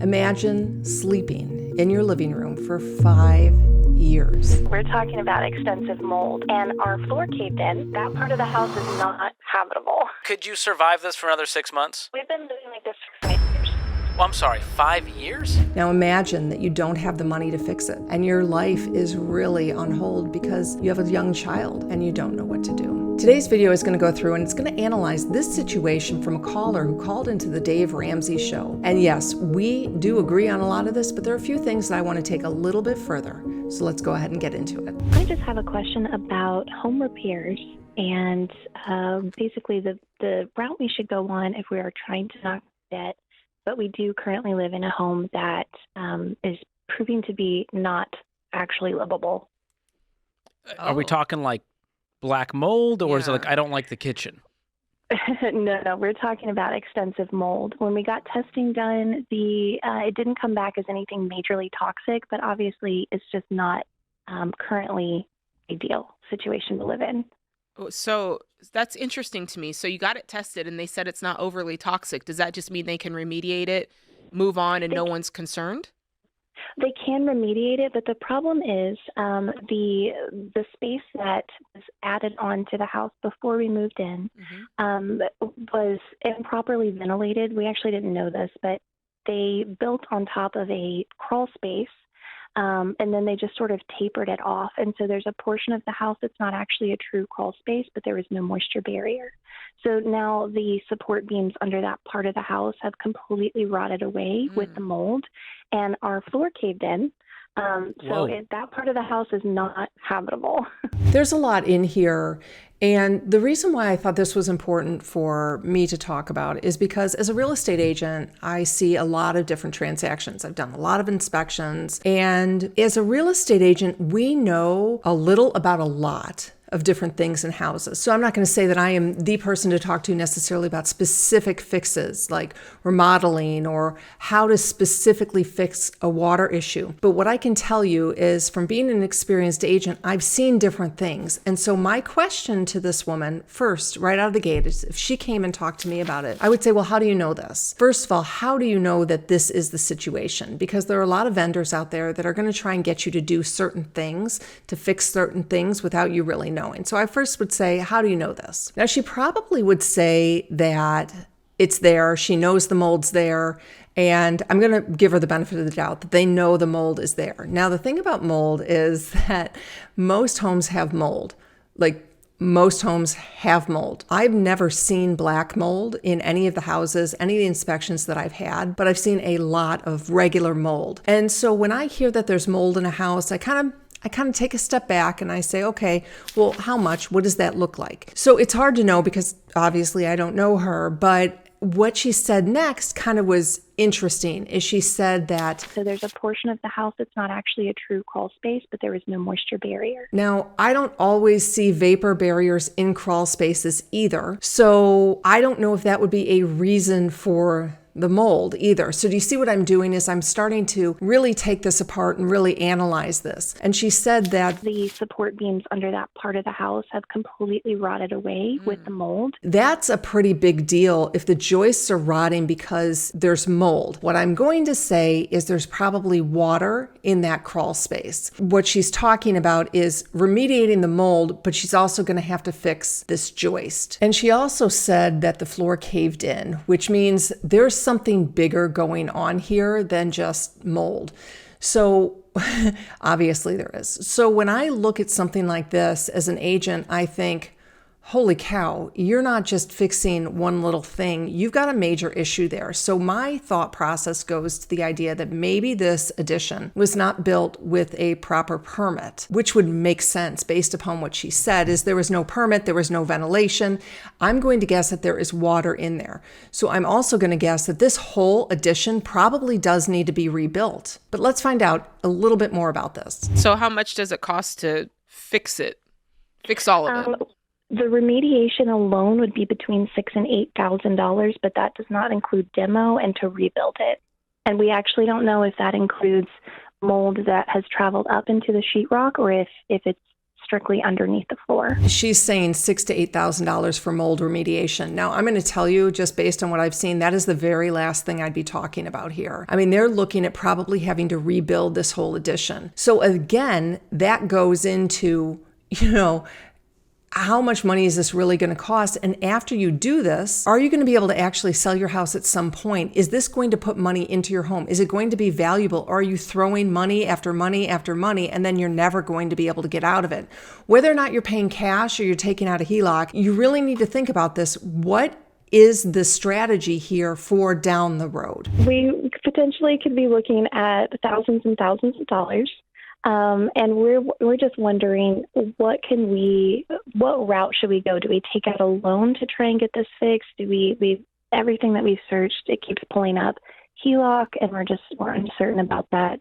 Imagine sleeping in your living room for 5 years. We're talking about extensive mold, and our floor caved in. That part of the house is not habitable. Could you survive this for another 6 months? We've been living like this for 5 years. Well, I'm sorry, 5 years? Now imagine that you don't have the money to fix it, and your life is really on hold because you have a young child and you don't know what to do. Today's video is going to go through and it's going to analyze this situation from a caller who called into the Dave Ramsey Show. And yes, we do agree on a lot of this, but there are a few things that I want to take a little bit further. So let's go ahead and get into it. I just have a question about home repairs and basically the route we should go on if we are trying to knock debt, but we do currently live in a home that is proving to be not actually livable. Are we talking like black mold, or is it like, I don't like the kitchen? No, we're talking about extensive mold. When we got testing done, it didn't come back as anything majorly toxic, but obviously it's just not currently ideal situation to live in. So that's interesting to me. So you got it tested and they said it's not overly toxic. Does that just mean they can remediate it, move on, and no one's concerned? They can remediate it, but the problem is the space that was added onto the house before we moved in was improperly ventilated. We actually didn't know this, but they built on top of a crawl space, and then they just sort of tapered it off. And so there's a portion of the house that's not actually a true crawl space, but there was no moisture barrier. So now the support beams under that part of the house have completely rotted away with the mold, and our floor caved in. That part of the house is not habitable. There's a lot in here. And the reason why I thought this was important for me to talk about is because as a real estate agent, I see a lot of different transactions. I've done a lot of inspections. And as a real estate agent, we know a little about a lot of different things in houses. So I'm not going to say that I am the person to talk to necessarily about specific fixes like remodeling or how to specifically fix a water issue. But what I can tell you is from being an experienced agent, I've seen different things. And so my question to this woman first, right out of the gate, is if she came and talked to me about it, I would say, well, how do you know this? First of all, how do you know that this is the situation? Because there are a lot of vendors out there that are going to try and get you to do certain things, to fix certain things without you really knowing. So I first would say, how do you know this? Now, she probably would say that it's there. She knows the mold's there. And I'm going to give her the benefit of the doubt that they know the mold is there. Now, the thing about mold is that most homes have mold. Like, most homes have mold. I've never seen black mold in any of the houses, any of the inspections that I've had, but I've seen a lot of regular mold. And so when I hear that there's mold in a house, I kind of take a step back and I say, okay, well, how much? What does that look like? So it's hard to know because obviously I don't know her, but what she said next kind of was interesting, is she said that... So there's a portion of the house that's not actually a true crawl space, but there is no moisture barrier. Now, I don't always see vapor barriers in crawl spaces either. So I don't know if that would be a reason for the mold either. So do you see what I'm doing is I'm starting to really take this apart and really analyze this. And she said that the support beams under that part of the house have completely rotted away with the mold. That's a pretty big deal if the joists are rotting because there's mold. What I'm going to say is there's probably water in that crawl space. What she's talking about is remediating the mold, but she's also going to have to fix this joist. And she also said that the floor caved in, which means there's something bigger going on here than just mold. So obviously there is. So when I look at something like this as an agent, I think, holy cow, you're not just fixing one little thing. You've got a major issue there. So my thought process goes to the idea that maybe this addition was not built with a proper permit, which would make sense based upon what she said, is there was no permit, there was no ventilation. I'm going to guess that there is water in there. So I'm also going to guess that this whole addition probably does need to be rebuilt. But let's find out a little bit more about this. So how much does it cost to fix it? Fix all of it? The remediation alone would be between $6,000 and $8,000, but that does not include demo and to rebuild it. And we actually don't know if that includes mold that has traveled up into the sheetrock or if it's strictly underneath the floor. She's saying $6,000 to $8,000 for mold remediation. Now, I'm going to tell you, just based on what I've seen, that is the very last thing I'd be talking about here. I mean, they're looking at probably having to rebuild this whole addition. So again, that goes into, how much money is this really going to cost? And after you do this, are you going to be able to actually sell your house at some point? Is this going to put money into your home? Is it going to be valuable? Or are you throwing money after money after money, and then you're never going to be able to get out of it? Whether or not you're paying cash or you're taking out a HELOC, you really need to think about this. What is the strategy here for down the road? We potentially could be looking at thousands and thousands of dollars. And we're just wondering, what route should we go? Do we take out a loan to try and get this fixed? Do we everything that we've searched, it keeps pulling up HELOC, and we're uncertain about that.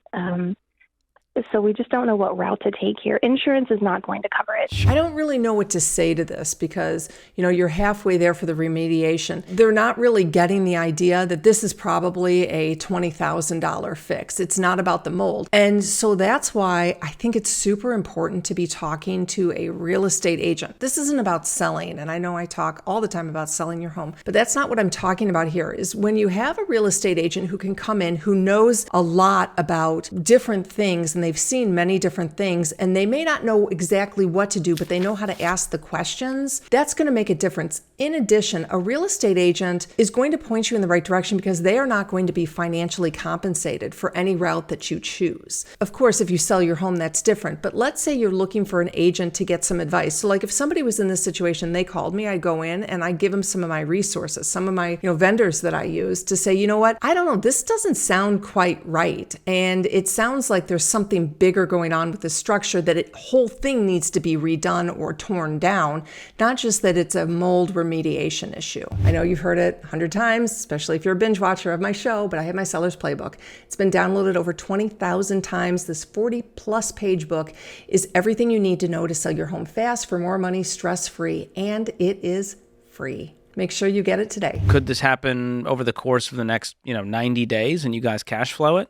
So we just don't know what route to take here. Insurance is not going to cover it. I don't really know what to say to this because, you're halfway there for the remediation. They're not really getting the idea that this is probably a $20,000 fix. It's not about the mold. And so that's why I think it's super important to be talking to a real estate agent. This isn't about selling. And I know I talk all the time about selling your home, but that's not what I'm talking about here. Is when you have a real estate agent who can come in, who knows a lot about different things, and they've seen many different things, and they may not know exactly what to do, but they know how to ask the questions. That's going to make a difference. In addition, a real estate agent is going to point you in the right direction because they are not going to be financially compensated for any route that you choose. Of course, if you sell your home, that's different. But let's say you're looking for an agent to get some advice. So like if somebody was in this situation, they called me, I'd go in and I'd give them some of my resources, some of my vendors that I use to say, what, I don't know, this doesn't sound quite right. And it sounds like there's something bigger going on with the structure, that it whole thing needs to be redone or torn down, not just that it's a mold remediation issue. I know you've heard it 100 times, especially if you're a binge watcher of my show, but I have my seller's playbook. It's been downloaded over 20,000 times. This 40+ page book is everything you need to know to sell your home fast, for more money, stress-free, and it is free. Make sure you get it today. Could this happen over the course of the next 90 days and you guys cash flow it?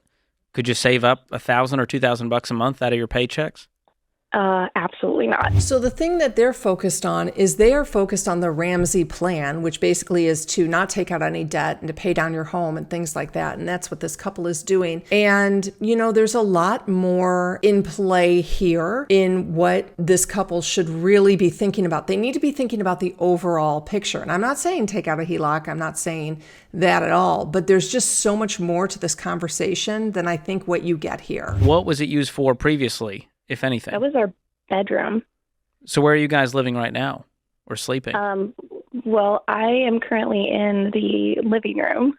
Could you save up $1,000 or $2,000 a month out of your paychecks? Absolutely not. So the thing that they're focused on is they are focused on the Ramsey plan, which basically is to not take out any debt and to pay down your home and things like that. And that's what this couple is doing. And, there's a lot more in play here in what this couple should really be thinking about. They need to be thinking about the overall picture. And I'm not saying take out a HELOC. I'm not saying that at all. But there's just so much more to this conversation than I think what you get here. What was it used for previously, if anything? That was our bedroom. So where are you guys living right now or sleeping? Well, I am currently in the living room.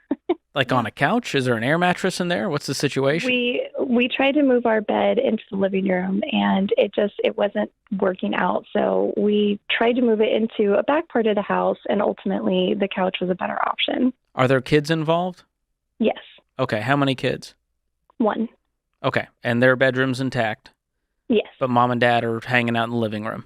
Like on a couch? Is there an air mattress in there? What's the situation? We tried to move our bed into the living room, and it wasn't working out. So we tried to move it into a back part of the house, and ultimately the couch was a better option. Are there kids involved? Yes. Okay. How many kids? One. Okay. And their bedroom's intact? Yes. But mom and dad are hanging out in the living room?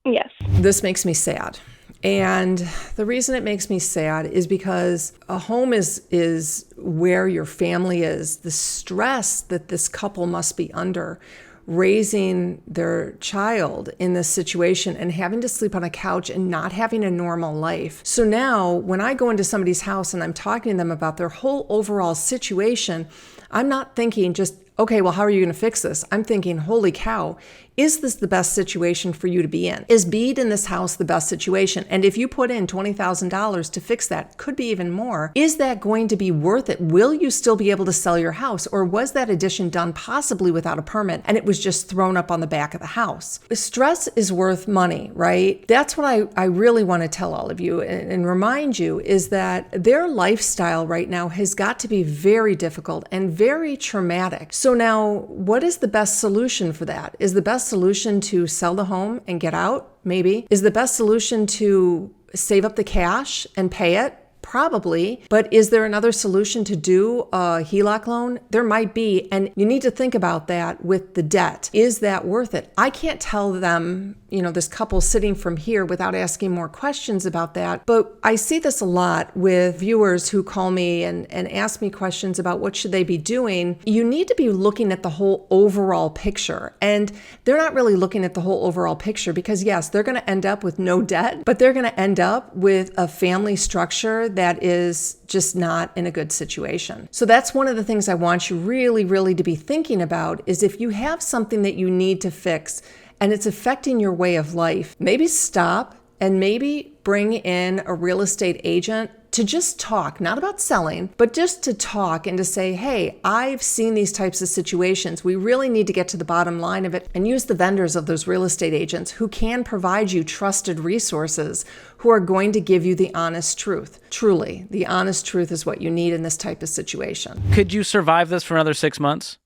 Yes. This makes me sad. And the reason it makes me sad is because a home is where your family is. The stress that this couple must be under, raising their child in this situation and having to sleep on a couch and not having a normal life. So now when I go into somebody's house and I'm talking to them about their whole overall situation, I'm not thinking just, okay, well, how are you going to fix this? I'm thinking, holy cow, is this the best situation for you to be in? Is being in this house the best situation? And if you put in $20,000 to fix that, could be even more, is that going to be worth it? Will you still be able to sell your house? Or was that addition done possibly without a permit and it was just thrown up on the back of the house? Stress is worth money, right? That's what I really want to tell all of you and remind you is that their lifestyle right now has got to be very difficult and very traumatic. So now, what is the best solution for that? Is the best solution to sell the home and get out? Maybe. Is the best solution to save up the cash and pay it? Probably. But is there another solution to do a HELOC loan? There might be. And you need to think about that with the debt. Is that worth it? I can't tell them this couple sitting from here without asking more questions about that. But I see this a lot with viewers who call me and ask me questions about what should they be doing. You need to be looking at the whole overall picture. And they're not really looking at the whole overall picture because yes, they're going to end up with no debt, but they're going to end up with a family structure that is just not in a good situation. So that's one of the things I want you really, really to be thinking about is if you have something that you need to fix and it's affecting your way of life, maybe stop and maybe bring in a real estate agent to just talk, not about selling, but just to talk and to say, hey, I've seen these types of situations. We really need to get to the bottom line of it and use the vendors of those real estate agents who can provide you trusted resources who are going to give you the honest truth. Truly, the honest truth is what you need in this type of situation. Could you survive this for another 6 months?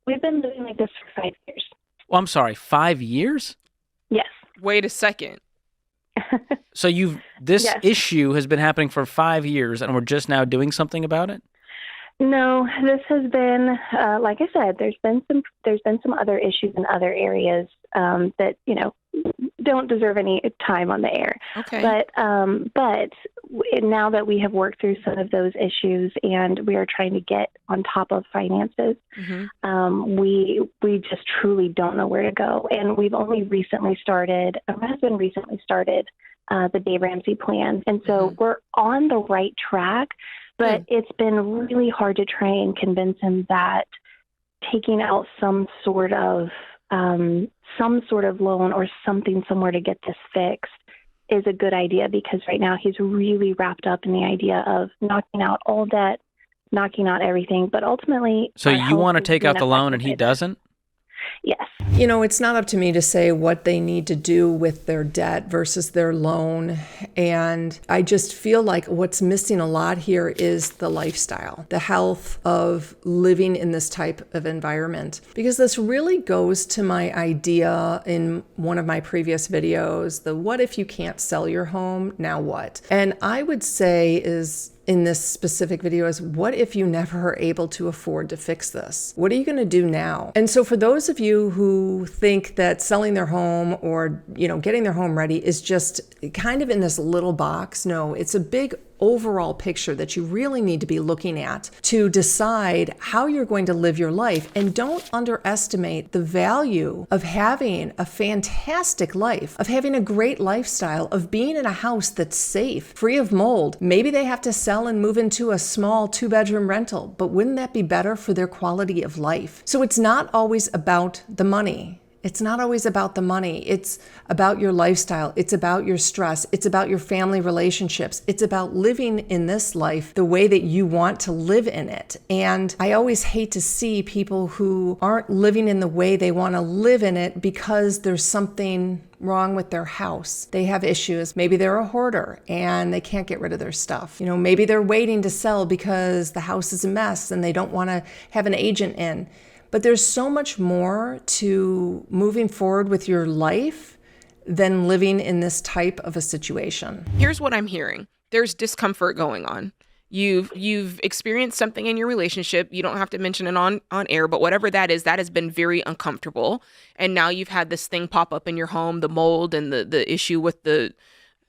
We've been living like this for 5 years. Well, I'm sorry, 5 years? Yes. Wait a second. So this Yes. issue has been happening for 5 years and we're just now doing something about it? No, this has been, like I said, there's been some other issues in other areas that don't deserve any time on the air. Okay. But now that we have worked through some of those issues and we are trying to get on top of finances, we just truly don't know where to go. And we've only recently started. My husband recently started the Dave Ramsey plan, and so we're on the right track. But it's been really hard to try and convince him that taking out some sort of loan or something somewhere to get this fixed is a good idea, because right now he's really wrapped up in the idea of knocking out all debt, knocking out everything. But ultimately, So you want to take out the loan and he doesn't? Yes. It's not up to me to say what they need to do with their debt versus their loan. And I just feel like what's missing a lot here is the lifestyle, the health of living in this type of environment. Because this really goes to my idea in one of my previous videos, the what if you can't sell your home, now what? And I would say is, in this specific video, is what if you never are able to afford to fix this? What are you going to do now? And so for those of you who think that selling their home or, getting their home ready is just kind of in this little box, no, it's a big overall picture that you really need to be looking at to decide how you're going to live your life. And don't underestimate the value of having a fantastic life, of having a great lifestyle, of being in a house that's safe, free of mold. Maybe they have to sell and move into a small 2-bedroom rental, but wouldn't that be better for their quality of life? So it's not always about the money. It's not always about the money. It's about your lifestyle. It's about your stress. It's about your family relationships. It's about living in this life the way that you want to live in it. And I always hate to see people who aren't living in the way they want to live in it because there's something wrong with their house. They have issues. Maybe they're a hoarder and they can't get rid of their stuff. Maybe they're waiting to sell because the house is a mess and they don't want to have an agent in. But there's so much more to moving forward with your life than living in this type of a situation. Here's what I'm hearing. There's discomfort going on. You've experienced something in your relationship. You don't have to mention it on air, but whatever that is, that has been very uncomfortable. And now you've had this thing pop up in your home, the mold and the issue with the,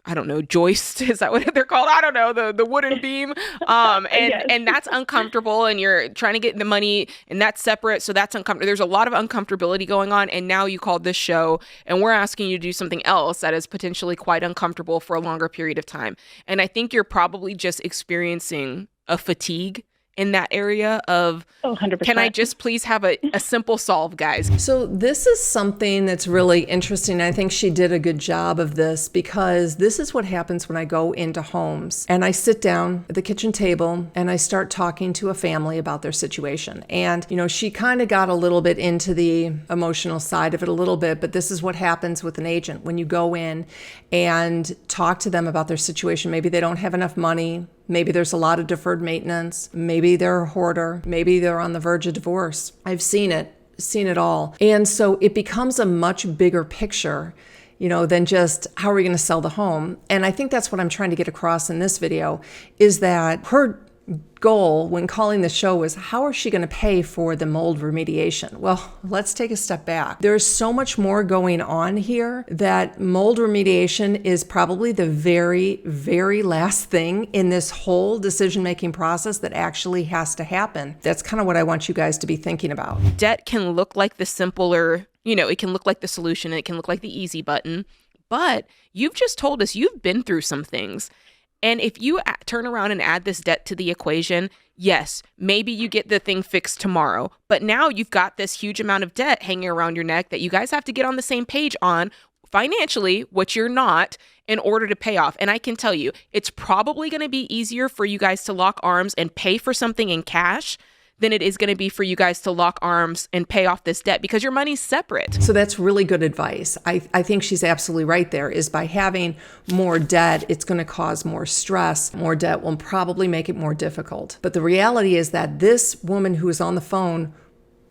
I don't know, joist, is that what they're called? I don't know, the wooden beam. Yes. And that's uncomfortable, and you're trying to get the money, and that's separate. So that's uncomfortable. There's a lot of uncomfortability going on. And now you called this show and we're asking you to do something else that is potentially quite uncomfortable for a longer period of time. And I think you're probably just experiencing a fatigue in that area of, 100%. Can I just please have a simple solve, guys? So this is something that's really interesting. I think she did a good job of this, because this is what happens when I go into homes and I sit down at the kitchen table and I start talking to a family about their situation. And, she kind of got a little bit into the emotional side of it a little bit, but this is what happens with an agent. When you go in and talk to them about their situation, maybe they don't have enough money. Maybe there's a lot of deferred maintenance. Maybe they're a hoarder. Maybe they're on the verge of divorce. I've seen it all. And so it becomes a much bigger picture, than just how are we going to sell the home? And I think that's what I'm trying to get across in this video, is that her goal when calling the show was, how is she going to pay for the mold remediation? Well, let's take a step back. There's so much more going on here that mold remediation is probably the very, very last thing in this whole decision-making process that actually has to happen. That's kind of what I want you guys to be thinking about. Debt can look like the simpler, it can look like the solution, and it can look like the easy button, but you've just told us you've been through some things. And if you turn around and add this debt to the equation, yes, maybe you get the thing fixed tomorrow, but now you've got this huge amount of debt hanging around your neck that you guys have to get on the same page on financially, which you're not, in order to pay off. And I can tell you, it's probably going to be easier for you guys to lock arms and pay for something in cash than it is going to be for you guys to lock arms and pay off this debt because your money's separate. So that's really good advice. I think she's absolutely right there, is by having more debt, it's going to cause more stress. More debt will probably make it more difficult. But the reality is that this woman who is on the phone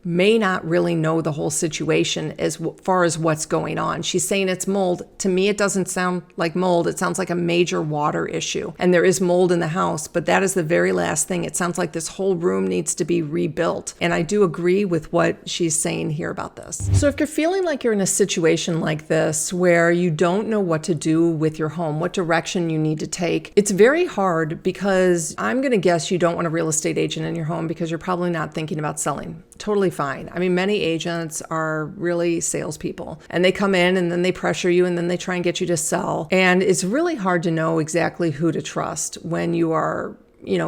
may not really know the whole situation as far as what's going on. She's saying it's mold. To me, it doesn't sound like mold. It sounds like a major water issue. And there is mold in the house, but that is the very last thing. It sounds like this whole room needs to be rebuilt. And I do agree with what she's saying here about this. So if you're feeling like you're in a situation like this, where you don't know what to do with your home, what direction you need to take, it's very hard, because I'm going to guess you don't want a real estate agent in your home because you're probably not thinking about selling. Totally fine. I mean, many agents are really salespeople, and they come in and then they pressure you and then they try and get you to sell. And it's really hard to know exactly who to trust when you are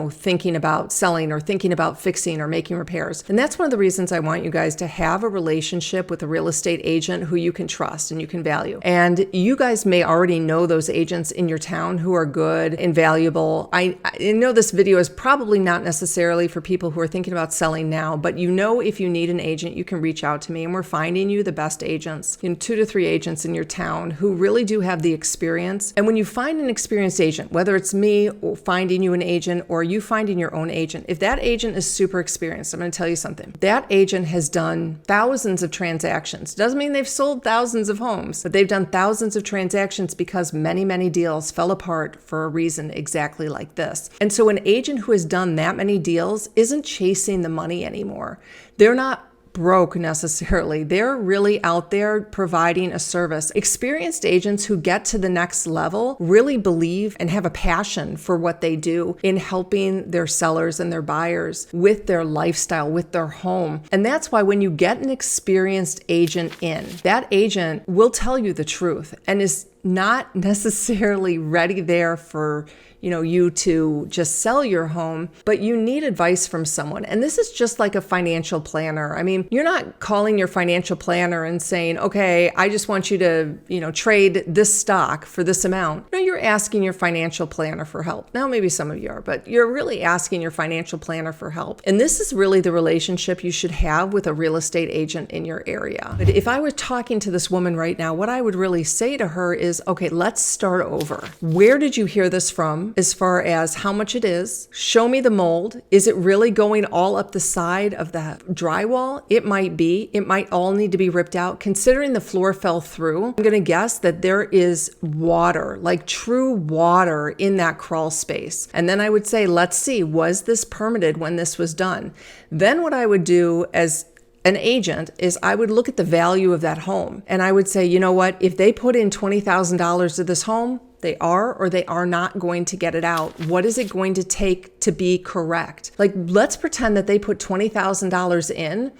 thinking about selling or thinking about fixing or making repairs. And that's one of the reasons I want you guys to have a relationship with a real estate agent who you can trust and you can value. And you guys may already know those agents in your town who are good and valuable. I know this video is probably not necessarily for people who are thinking about selling now, but if you need an agent, you can reach out to me, and we're finding you the best agents, 2 to 3 agents in your town who really do have the experience. And when you find an experienced agent, whether it's me or finding you an agent or you finding your own agent, if that agent is super experienced, I'm going to tell you something. That agent has done thousands of transactions. Doesn't mean they've sold thousands of homes, but they've done thousands of transactions because many, many deals fell apart for a reason exactly like this. And so an agent who has done that many deals isn't chasing the money anymore. They're not broke necessarily. They're really out there providing a service. Experienced agents who get to the next level really believe and have a passion for what they do in helping their sellers and their buyers with their lifestyle, with their home. And that's why when you get an experienced agent in, that agent will tell you the truth and is not necessarily ready there for you to just sell your home, but you need advice from someone. And this is just like a financial planner. I mean, you're not calling your financial planner and saying, okay, I just want you to, trade this stock for this amount. No, you're asking your financial planner for help. Now, maybe some of you are, but you're really asking your financial planner for help. And this is really the relationship you should have with a real estate agent in your area. But if I were talking to this woman right now, what I would really say to her is, okay, let's start over. Where did you hear this from? As far as how much it is, show me the mold. Is it really going all up the side of the drywall? It might be. It might all need to be ripped out. Considering the floor fell through, I'm going to guess that there is water, like true water in that crawl space. And then I would say, let's see, was this permitted when this was done? Then what I would do as an agent is I would look at the value of that home. And I would say, you know what, if they put in $20,000 to this home, they are or they are not going to get it out. What is it going to take to be correct? Like, let's pretend that they put $20,000 in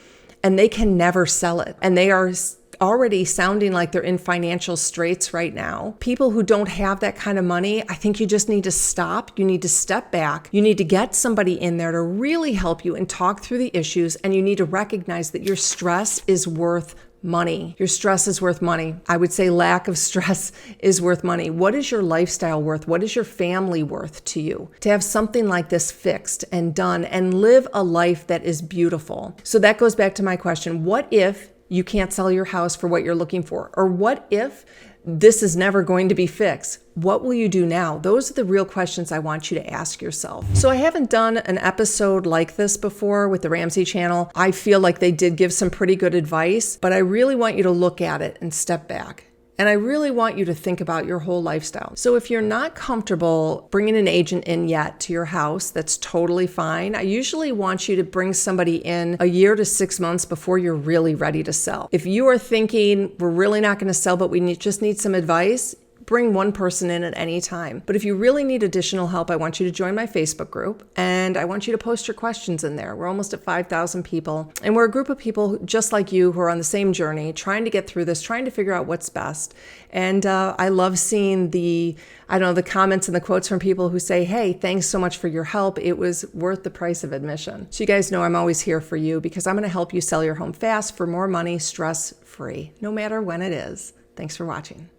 and they can never sell it. And they are already sounding like they're in financial straits right now. People who don't have that kind of money, I think you just need to stop. You need to step back. You need to get somebody in there to really help you and talk through the issues. And you need to recognize that your stress is worth money. Your stress is worth money. I would say lack of stress is worth money. What is your lifestyle worth? What is your family worth to you? To have something like this fixed and done and live a life that is beautiful. So that goes back to my question. What if you can't sell your house for what you're looking for? Or what if this is never going to be fixed? What will you do now? Those are the real questions I want you to ask yourself. So I haven't done an episode like this before with the Ramsey channel. I feel like they did give some pretty good advice, but I really want you to look at it and step back And I really want you to think about your whole lifestyle. So if you're not comfortable bringing an agent in yet to your house, that's totally fine. I usually want you to bring somebody in a year to 6 months before you're really ready to sell. If you are thinking, we're really not going to sell, but we just need some advice, bring one person in at any time. But if you really need additional help, I want you to join my Facebook group, and I want you to post your questions in there. We're almost at 5,000 people, and we're a group of people just like you who are on the same journey, trying to get through this, trying to figure out what's best. And I love seeing the comments and the quotes from people who say, hey, thanks so much for your help. It was worth the price of admission. So you guys know I'm always here for you because I'm going to help you sell your home fast for more money, stress-free, no matter when it is. Thanks for watching.